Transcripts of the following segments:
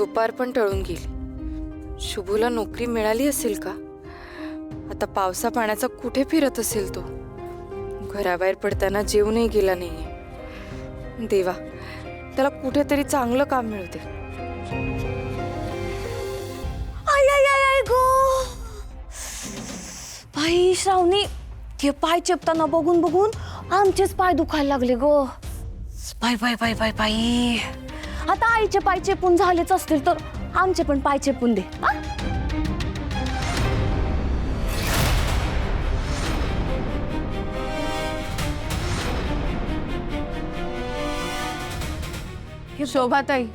दुपार पण टळून गेली. शुभूला नोकरी मिळाली असेल का? आता पावसा पाण्याचा कुठे फिरत असेल तो? घराबाहेर पडताना जेवूनही गेला नाहीये. देवा, त्याला कुठेतरी चांगलं काम मिळते. आई आई आई आई गो बाई श्रावणी, ते पाय चेपताना बघून बघून आमचेच पाय दुखायला लागले गो. बाय बाय बाय बाय बाई, आता आईचे पाय चेपून झालेच असतील तर आमचे पण पाय चेपून दे. शोभाताई,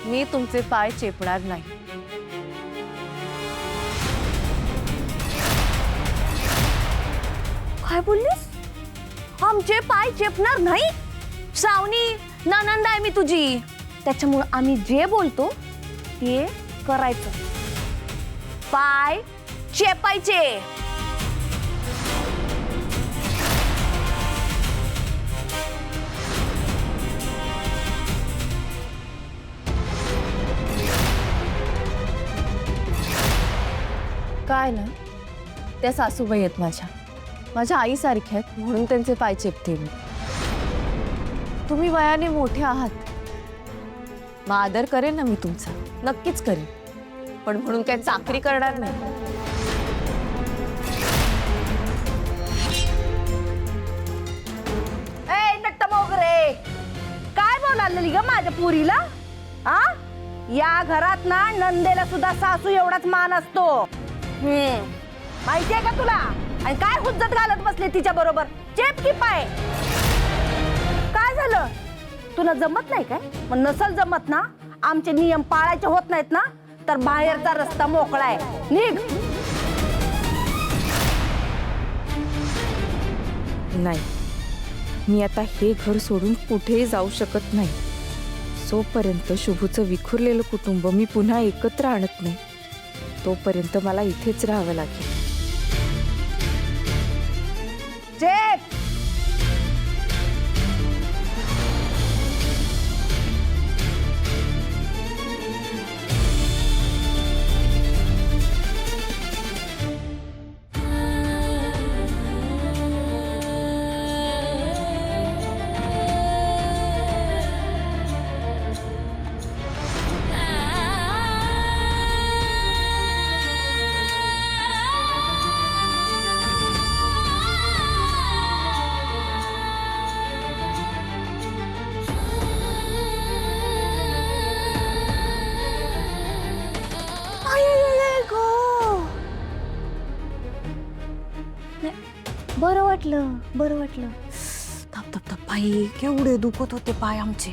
मी तुमचे पाय चेपणार नाही. काय बोललीस? आमचे पाय चेपणार नाही? श्रावणी, नणंद आहे मी तुझी, त्याच्यामुळे आम्ही जे बोलतो ते करायचं. पाय चेपायचे. काय ना, त्या सासूबाई आहेत माझ्या आईसारख्या आहेत, म्हणून त्यांचे पाय चेपते मी. तुम्ही वयाने मोठे आहात, मग आदर करेन ना मी तुमचा, नक्कीच करेन, पण म्हणून काय चाकरी करणार नाही. ए नट्ट मोगरे, काय बोलाली ग माझ्या पुरीला? हा, या घरात ना नंदेला सुद्धा सासू एवढाच मान असतो. माहितीये का तुला? आणि काय हुज्जत घालत बसले तिच्या बरोबर? चेप की पाय. काय झालं? तुला जमत नाही काय? मग नसल जमत ना, आमचे नियम पाळायचे होत नाहीत ना, तर बाहेरचा रस्ता मोकळा आहे, निघ. नाही, मी आता हे घर सोडून कुठेही जाऊ शकत नाही. जोपर्यंत शुभूचं विखुरलेलं कुटुंब मी पुन्हा एकत्र आणत नाही, तोपर्यंत मला इथेच राहावं लागेल. चेप. बरं वाटलं. थप थप थप पायी, केवढे दुखत होते पाय आमचे.